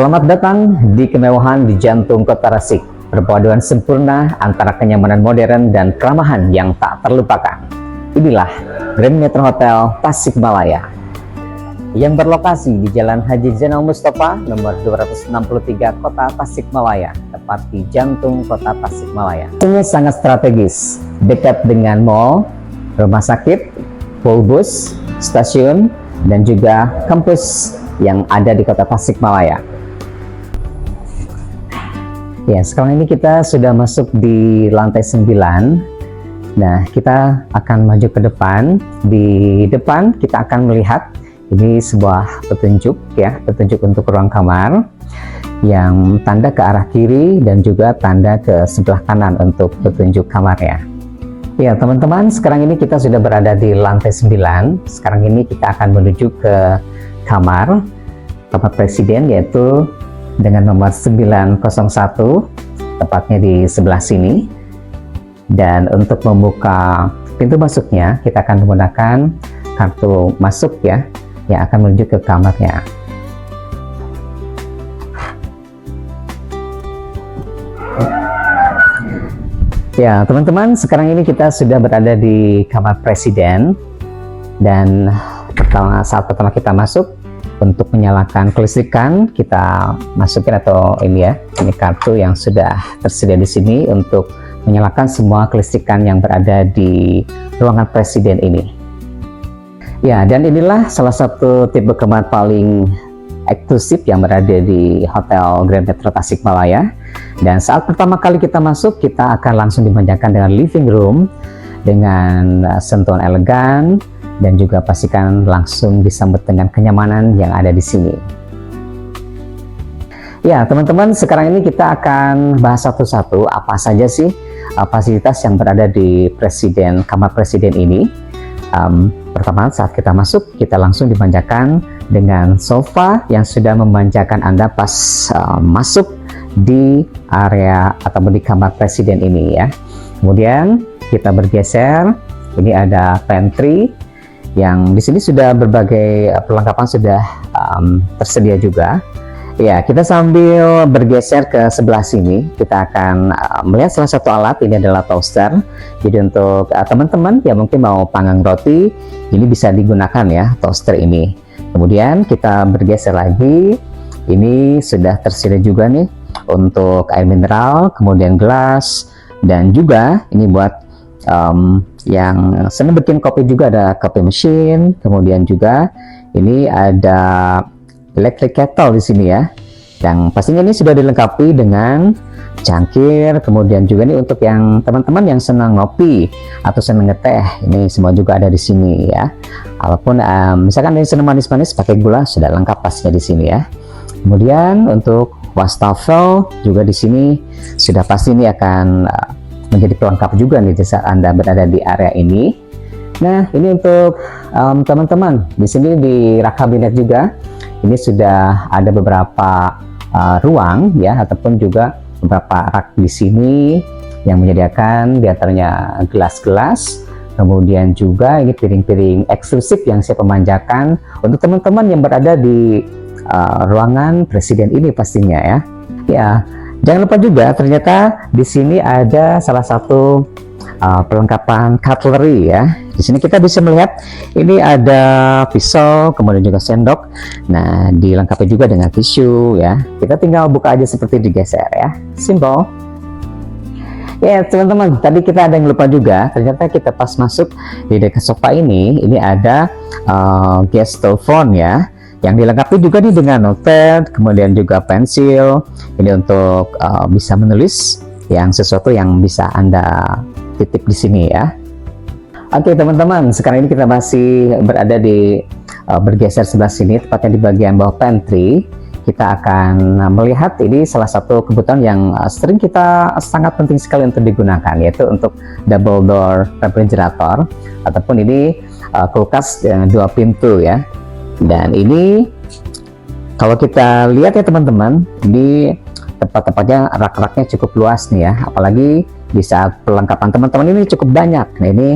Selamat datang di kemewahan di jantung kota Tasik. Perpaduan sempurna antara kenyamanan modern dan keramahan yang tak terlupakan. Inilah Grand Metro Hotel Tasikmalaya yang berlokasi di Jalan Haji Zainal Mustafa nomor 263 Kota Tasikmalaya, tepat di jantung kota Tasikmalaya. Ini sangat strategis, dekat dengan mall, rumah sakit, bus, stasiun, dan juga kampus yang ada di kota Tasikmalaya. Ya, sekarang ini kita sudah masuk di lantai 9. Nah, kita akan maju ke depan. Di depan kita akan melihat ini sebuah petunjuk ya, petunjuk untuk ruang kamar yang tanda ke arah kiri dan juga tanda ke sebelah kanan untuk petunjuk kamarnya. Ya, teman-teman, sekarang ini kita sudah berada di lantai 9. Sekarang ini kita akan menuju ke kamar presiden, yaitu dengan nomor 901, tepatnya di sebelah sini. Dan untuk membuka pintu masuknya, kita akan menggunakan kartu masuk ya, yang akan menuju ke kamarnya. Ya, teman-teman, sekarang ini kita sudah berada di kamar presiden. Dan saat pertama kita masuk, untuk menyalakan kelistrikan, kita masukin atau ini ya, ini kartu yang sudah tersedia di sini untuk menyalakan semua kelistrikan yang berada di ruangan presiden ini. Ya, dan inilah salah satu tipe kamar paling eksklusif yang berada di Hotel Grand Metro Tasikmalaya. Dan saat pertama kali kita masuk, kita akan langsung dimanjakan dengan living room dengan sentuhan elegan, dan juga pastikan langsung disambut dengan kenyamanan yang ada di sini. Ya, teman-teman, sekarang ini kita akan bahas satu-satu apa saja sih fasilitas yang berada di kamar presiden ini. Pertama, saat kita masuk, kita langsung dimanjakan dengan sofa yang sudah memanjakan Anda pas masuk di area atau di kamar presiden ini ya. Kemudian kita bergeser, ini ada pantry yang di sini sudah berbagai perlengkapan sudah tersedia juga. Ya, kita sambil bergeser ke sebelah sini, kita akan melihat salah satu alat. Ini adalah toaster. Jadi untuk teman-teman yang mungkin mau panggang roti, ini bisa digunakan ya, toaster ini. Kemudian kita bergeser lagi, ini sudah tersedia juga nih untuk air mineral, kemudian gelas, dan juga ini buat yang senang bikin kopi juga ada coffee machine. Kemudian juga ini ada electric kettle di sini ya, yang pastinya ini sudah dilengkapi dengan cangkir. Kemudian juga nih untuk yang teman-teman yang senang ngopi atau senang ngeteh, ini semua juga ada di sini ya. Walaupun misalkan yang senang manis-manis pakai gula, sudah lengkap pastinya di sini ya. Kemudian untuk wastafel juga di sini sudah pasti ini akan menjadi pelengkap juga nih saat Anda berada di area ini. Nah, ini untuk teman-teman di sini di rak kabinet juga, ini sudah ada beberapa ruang ya, ataupun juga beberapa rak di sini yang menyediakan diantaranya gelas-gelas. Kemudian juga ini piring-piring eksklusif yang saya pemanjakan untuk teman-teman yang berada di ruangan presiden ini pastinya ya. Ya. Jangan lupa juga ternyata di sini ada salah satu perlengkapan cutlery ya. Di sini kita bisa melihat ini ada pisau, kemudian juga sendok. Nah, dilengkapi juga dengan tisu ya. Kita tinggal buka aja seperti digeser ya. Simple. Ya, teman-teman, tadi kita ada yang lupa juga. Ternyata kita pas masuk di dekat sofa ini ada gas telepon ya, yang dilengkapi juga nih dengan notepad, kemudian juga pensil. Ini untuk bisa menulis yang sesuatu yang bisa Anda titip di sini ya. Oke, teman-teman, sekarang ini kita masih berada di bergeser sebelah sini, tepatnya di bagian bawah pantry. Kita akan melihat ini salah satu kebutuhan yang sering kita sangat penting sekali untuk digunakan, yaitu untuk double door refrigerator, ataupun ini kulkas 2 pintu ya. Dan ini kalau kita lihat ya teman-teman, di tempat-tempatnya rak-raknya cukup luas nih ya, apalagi di saat perlengkapan teman-teman ini cukup banyak. Nah, ini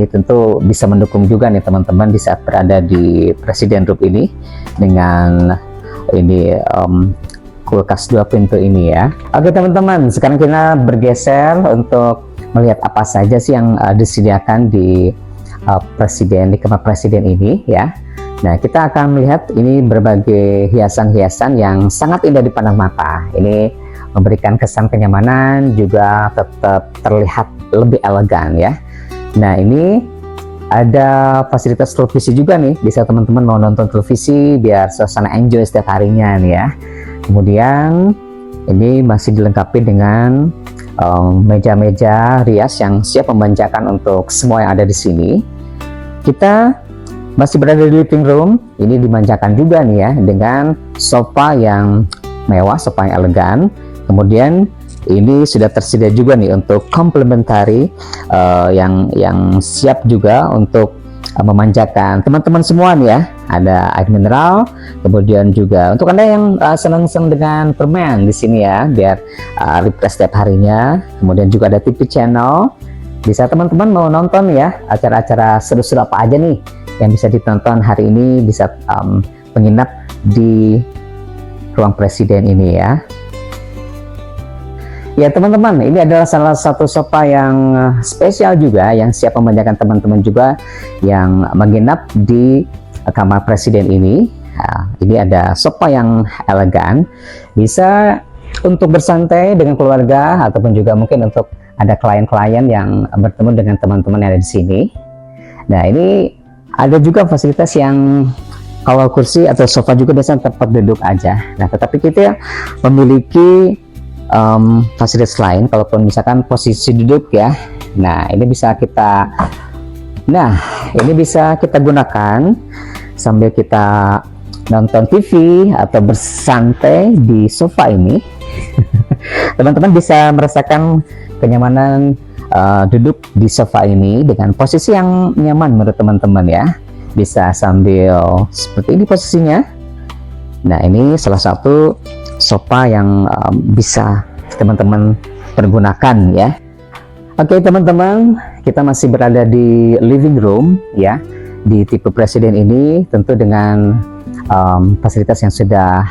tentu bisa mendukung juga nih teman-teman di saat berada di Presiden Room ini dengan ini kulkas 2 pintu ini ya. Oke teman-teman, sekarang kita bergeser untuk melihat apa saja sih yang disediakan di di kamar presiden ini ya. Nah, kita akan melihat ini berbagai hiasan-hiasan yang sangat indah dipandang mata. Ini memberikan kesan kenyamanan, juga tetap terlihat lebih elegan ya. Nah, ini ada fasilitas televisi juga nih, bisa teman-teman mau nonton televisi biar suasana enjoy setiap harinya nih ya. Kemudian ini masih dilengkapi dengan meja-meja rias yang siap memanjakan untuk semua yang ada di sini. Kita masih berada di living room, ini dimanjakan juga nih ya dengan sofa yang mewah, sofa yang elegan. Kemudian ini sudah tersedia juga nih untuk komplementari yang siap juga untuk memanjakan teman-teman semua nih ya. Ada air mineral, kemudian juga untuk Anda yang senang-senang dengan permen di sini ya, biar refresh setiap harinya. Kemudian juga ada TV channel, bisa teman-teman mau nonton ya acara-acara seru-seru apa aja nih yang bisa ditonton hari ini, bisa menginap di ruang presiden ini ya. Ya teman-teman, ini adalah salah satu sofa yang spesial juga, yang siap memanjakan teman-teman juga yang menginap di kamar presiden ini. Nah, ini ada sofa yang elegan, bisa untuk bersantai dengan keluarga ataupun juga mungkin untuk ada klien-klien yang bertemu dengan teman-teman yang ada di sini. Nah, ini ada juga fasilitas yang kalau kursi atau sofa juga biasanya tempat duduk aja. Nah, tetapi kita memiliki fasilitas lain, kalaupun misalkan posisi duduk ya. Nah, ini bisa kita gunakan sambil kita nonton TV atau bersantai di sofa ini. Teman-teman bisa merasakan kenyamanan duduk di sofa ini dengan posisi yang nyaman menurut teman-teman ya. Bisa sambil seperti ini posisinya. Nah, ini salah satu sofa yang bisa teman-teman pergunakan ya. Oke teman-teman, kita masih berada di living room ya, di tipe presiden ini tentu dengan fasilitas yang sudah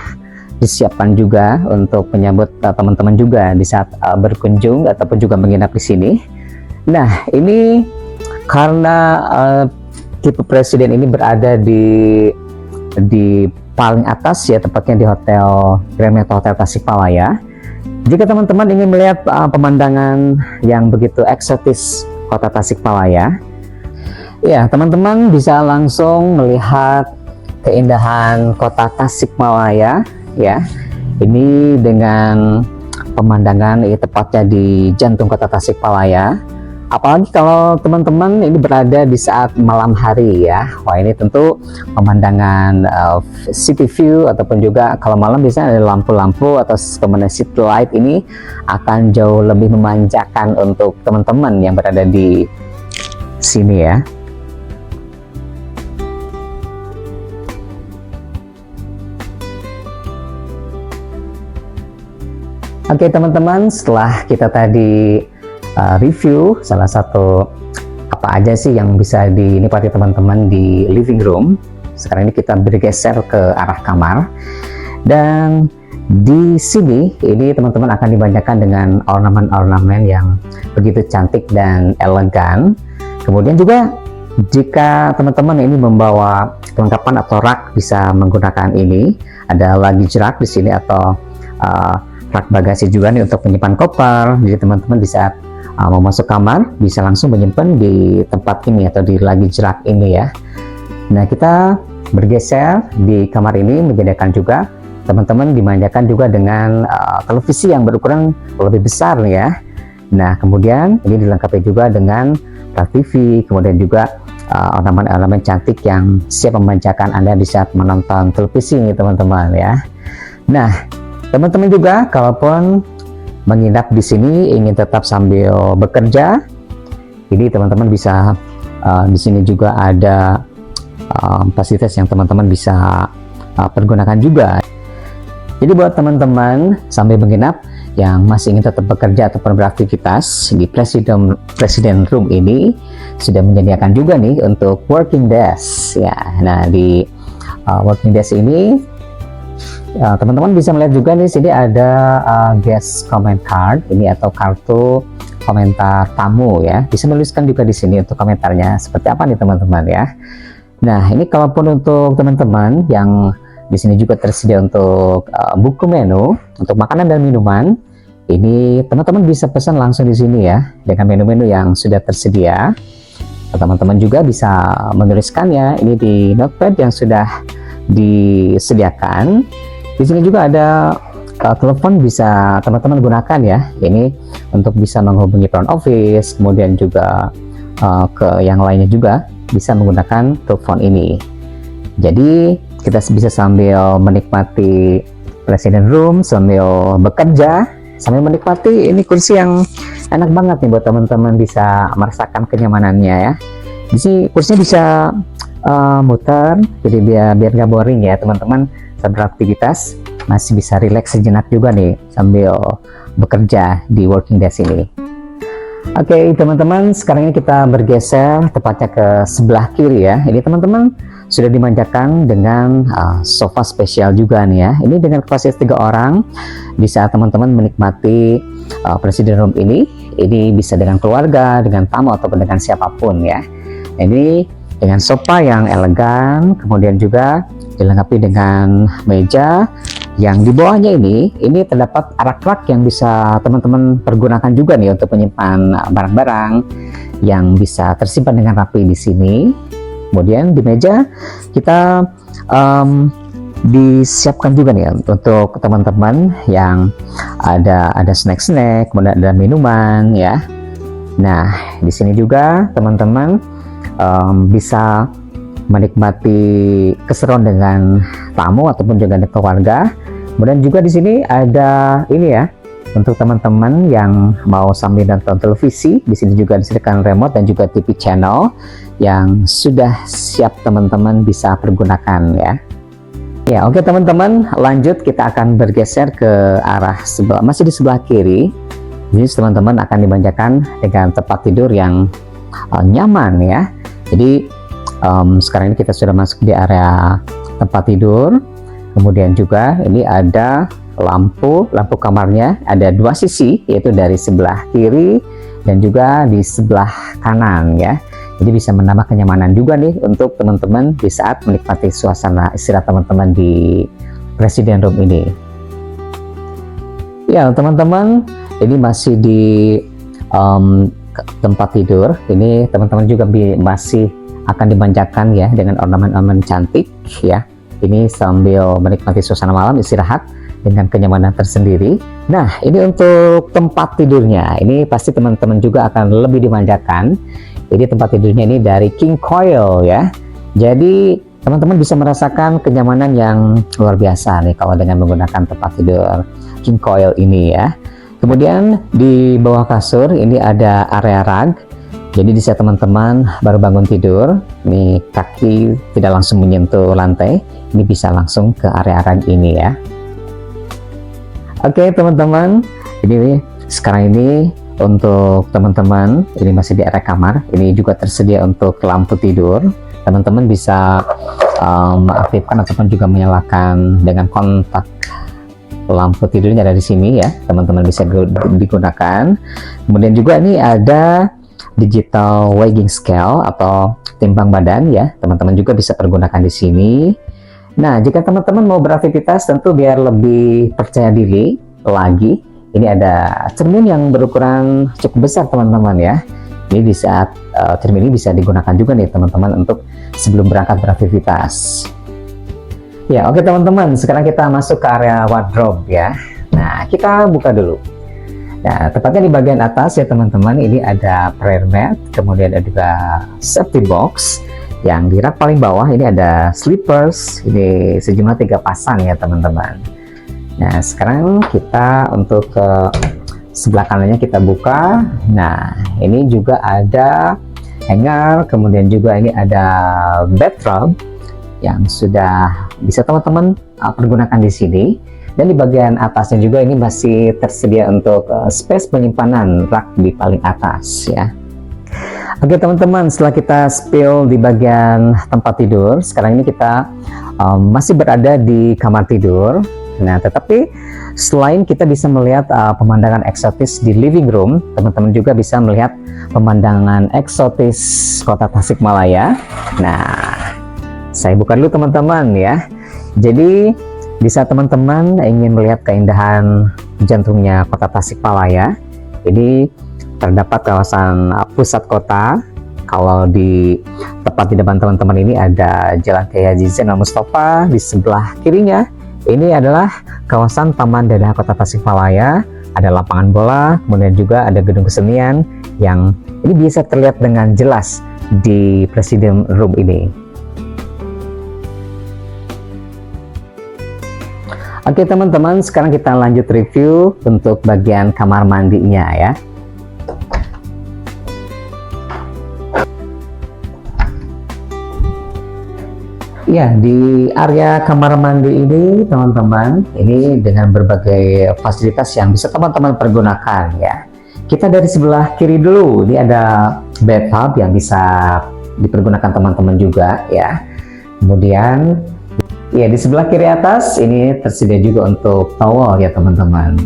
disiapkan juga untuk menyambut teman-teman juga di saat berkunjung ataupun juga menginap di sini. Nah, ini karena tipe presiden ini berada di paling atas ya, tepatnya di Hotel Grand Metro Hotel Tasikmalaya. Jika teman-teman ingin melihat pemandangan yang begitu eksotis kota Tasikmalaya, ya teman-teman bisa langsung melihat keindahan kota Tasikmalaya ya. Ini dengan pemandangan tepatnya di jantung kota Tasikmalaya. Apalagi kalau teman-teman ini berada di saat malam hari ya. Wah, ini tentu pemandangan city view ataupun juga kalau malam biasanya ada lampu-lampu atau kemudian city light, ini akan jauh lebih memanjakan untuk teman-teman yang berada di sini ya. Oke teman-teman, setelah kita tadi review salah satu apa aja sih yang bisa dinikmati teman-teman di living room, sekarang ini kita bergeser ke arah kamar. Dan di sini ini teman-teman akan dimanjakan dengan ornamen-ornamen yang begitu cantik dan elegan. Kemudian juga jika teman-teman ini membawa kelengkapan atau rak, bisa menggunakan ini. Ada luggage rack di sini atau rak bagasi juga nih untuk menyimpan koper. Jadi teman-teman bisa mau masuk kamar bisa langsung menyimpan di tempat ini atau di luggage rack ini ya. Nah, kita bergeser di kamar ini menyediakan juga teman-teman dimanjakan juga dengan televisi yang berukuran lebih besar nih ya. Nah, kemudian ini dilengkapi juga dengan TV, kemudian juga ornamen-ornamen cantik yang siap memanjakan Anda di saat menonton televisi nih teman-teman ya. Nah, teman-teman juga kalaupun menginap di sini ingin tetap sambil bekerja, ini teman-teman bisa di sini juga ada fasilitas yang teman-teman bisa pergunakan juga. Jadi buat teman-teman sambil menginap yang masih ingin tetap bekerja ataupun beraktivitas di Presiden Room ini sudah menyediakan juga nih untuk working desk ya. Nah, di working desk ini Teman-teman bisa melihat juga di sini ada guest comment card ini atau kartu komentar tamu ya. Bisa menuliskan juga di sini untuk komentarnya seperti apa nih teman-teman ya. Nah, ini kalaupun untuk teman-teman yang di sini juga tersedia untuk buku menu untuk makanan dan minuman, ini teman-teman bisa pesan langsung di sini ya dengan menu-menu yang sudah tersedia. Teman-teman juga bisa menuliskannya ini di notepad yang sudah disediakan. Di sini juga ada telepon bisa teman-teman gunakan ya. Ini untuk bisa menghubungi front office, kemudian juga ke yang lainnya juga bisa menggunakan telepon ini. Jadi kita bisa sambil menikmati Presiden Room, sambil bekerja, sambil menikmati ini kursi yang enak banget nih buat teman-teman bisa merasakan kenyamanannya ya. Di sini kursinya bisa muter, jadi biar nggak boring ya teman-teman. Saat beraktivitas masih bisa rileks sejenak juga nih sambil bekerja di working desk ini. Oke teman-teman, sekarang ini kita bergeser tepatnya ke sebelah kiri ya. Ini teman-teman sudah dimanjakan dengan sofa spesial juga nih ya. Ini dengan kapasitas 3 orang. Di saat teman-teman menikmati Presiden Room ini bisa dengan keluarga, dengan tamu ataupun dengan siapapun ya. Ini dengan sofa yang elegan, kemudian juga dilengkapi dengan meja yang di bawahnya ini terdapat rak-rak yang bisa teman-teman pergunakan juga nih untuk menyimpan barang-barang yang bisa tersimpan dengan rapi di sini. Kemudian di meja kita disiapkan juga nih untuk teman-teman yang ada snack-snack, kemudian ada minuman ya. Nah, di sini juga teman-teman bisa menikmati keseruan dengan tamu ataupun juga dengan keluarga. Kemudian juga di sini ada ini ya untuk teman-teman yang mau sambil nonton televisi. Di sini juga disediakan remote dan juga TV channel yang sudah siap teman-teman bisa pergunakan ya. Ya, oke teman-teman, lanjut kita akan bergeser ke arah masih di sebelah kiri. Jadi teman-teman akan dimanjakan dengan tempat tidur yang nyaman ya. Jadi sekarang ini kita sudah masuk di area tempat tidur. Kemudian juga ini ada lampu kamarnya ada 2 sisi, yaitu dari sebelah kiri dan juga di sebelah kanan ya. Jadi bisa menambah kenyamanan juga nih untuk teman-teman di saat menikmati suasana istirahat teman-teman di Presiden Room ini. Ya teman-teman, ini masih di tempat tidur. Ini teman-teman juga masih akan dimanjakan ya dengan ornamen-ornamen cantik ya. Ini sambil menikmati suasana malam istirahat dengan kenyamanan tersendiri. Nah, ini untuk tempat tidurnya. Ini pasti teman-teman juga akan lebih dimanjakan. Jadi tempat tidurnya ini dari King Coil ya. Jadi teman-teman bisa merasakan kenyamanan yang luar biasa nih kalau dengan menggunakan tempat tidur King Coil ini ya. Kemudian di bawah kasur ini ada area rug. Jadi di saat teman-teman baru bangun tidur, ini kaki tidak langsung menyentuh lantai, ini bisa langsung ke area rug ini ya. Oke teman-teman, ini sekarang ini untuk teman-teman, ini masih di area kamar, ini juga tersedia untuk lampu tidur. Teman-teman bisa mengaktifkan ataupun juga menyalakan dengan kontak lampu tidurnya ada di sini ya, teman-teman bisa digunakan. Kemudian juga ini ada digital weighing scale atau timbang badan ya, teman-teman juga bisa pergunakan di sini. Nah, jika teman-teman mau beraktivitas tentu biar lebih percaya diri lagi, ini ada cermin yang berukuran cukup besar teman-teman ya. Ini di saat cermin ini bisa digunakan juga nih teman-teman untuk sebelum berangkat beraktivitas. Ya, oke teman-teman, sekarang kita masuk ke area wardrobe ya. Nah, kita buka dulu. Nah, tepatnya di bagian atas ya teman-teman, ini ada prayer mat, kemudian ada juga safety box. Yang di rak paling bawah ini ada slippers, ini sejumlah 3 pasang ya teman-teman. Nah, sekarang kita untuk ke sebelah kanannya kita buka. Nah, ini juga ada hanger, kemudian juga ini ada bathrobe yang sudah bisa teman-teman pergunakan di sini. Dan di bagian atasnya juga ini masih tersedia untuk space penyimpanan rak di paling atas ya. Oke teman-teman, setelah kita spill di bagian tempat tidur, sekarang ini kita masih berada di kamar tidur. Nah, tetapi selain kita bisa melihat pemandangan eksotis di living room, teman-teman juga bisa melihat pemandangan eksotis kota Tasikmalaya. Nah, saya buka dulu teman-teman ya. Jadi bisa teman-teman ingin melihat keindahan jantungnya kota Tasikmalaya, ini terdapat kawasan pusat kota. Kalau di tepat di depan teman-teman ini ada Jalan Kiai Haji Zainal Mustafa, di sebelah kirinya ini adalah kawasan Taman Dadah Kota Tasikmalaya, ada lapangan bola, kemudian juga ada gedung kesenian yang ini bisa terlihat dengan jelas di Presiden Room ini. Oke teman-teman, sekarang kita lanjut review untuk bagian kamar mandinya ya. Ya, di area kamar mandi ini teman-teman, ini dengan berbagai fasilitas yang bisa teman-teman pergunakan ya. Kita dari sebelah kiri dulu, ini ada bathtub yang bisa dipergunakan teman-teman juga ya. Kemudian ya di sebelah kiri atas ini tersedia juga untuk towel ya teman-teman.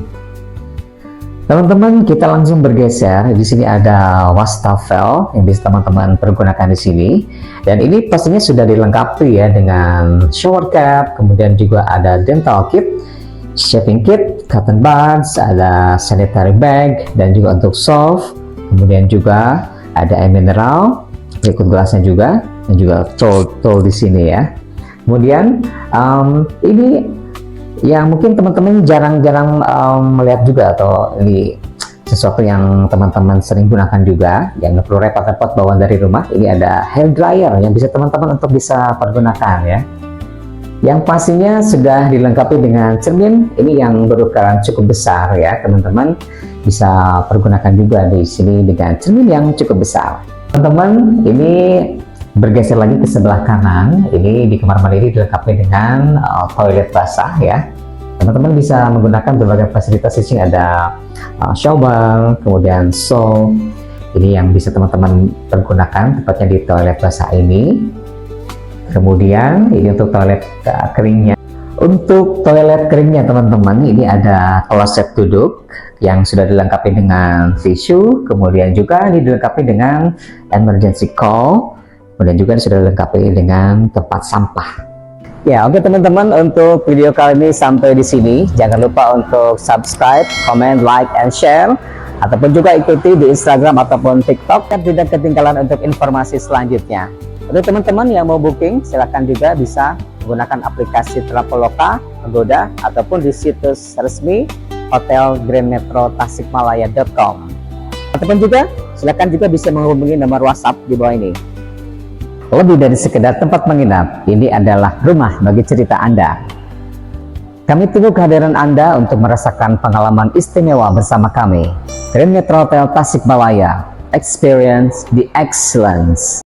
Teman-teman, kita langsung bergeser. Di sini ada wastafel yang bisa teman-teman pergunakan di sini. Dan ini pastinya sudah dilengkapi ya dengan shower cap, kemudian juga ada dental kit, shaving kit, cotton buds, ada sanitary bag, dan juga untuk soft. Kemudian juga ada air mineral, berikut gelasnya juga, dan juga tool di sini ya. Kemudian ini yang mungkin teman-teman jarang-jarang melihat juga, atau ini sesuatu yang teman-teman sering gunakan juga, yang nggak perlu repot-repot bawaan dari rumah. Ini ada hair dryer yang bisa teman-teman untuk bisa pergunakan ya, yang pastinya sudah dilengkapi dengan cermin ini yang berukuran cukup besar ya. Teman-teman bisa pergunakan juga di sini dengan cermin yang cukup besar. Teman-teman, ini bergeser lagi ke sebelah kanan, ini di kamar mandi ini dilengkapi dengan toilet basah ya. Teman-teman bisa menggunakan berbagai fasilitas. Di sini ada shower, kemudian soap, ini yang bisa teman-teman pergunakan tepatnya di toilet basah ini. Kemudian ini untuk toilet keringnya. Untuk toilet keringnya teman-teman, ini ada kloset duduk yang sudah dilengkapi dengan tisu, kemudian juga ini dilengkapi dengan emergency call. Kemudian juga sudah dilengkapi dengan tempat sampah. Ya, oke teman-teman, untuk video kali ini sampai di sini. Jangan lupa untuk subscribe, comment, like, and share, ataupun juga ikuti di Instagram ataupun TikTok dan tidak ketinggalan untuk informasi selanjutnya. Untuk teman-teman yang mau booking, silahkan juga bisa menggunakan aplikasi Traveloka, Agoda, ataupun di situs resmi Hotel Grand Metro Tasikmalaya.com. Ataupun juga silahkan juga bisa menghubungi nomor WhatsApp di bawah ini. Lebih dari sekedar tempat menginap, ini adalah rumah bagi cerita Anda. Kami tunggu kehadiran Anda untuk merasakan pengalaman istimewa bersama kami. Grand Metro Hotel Tasikmalaya, experience the excellence.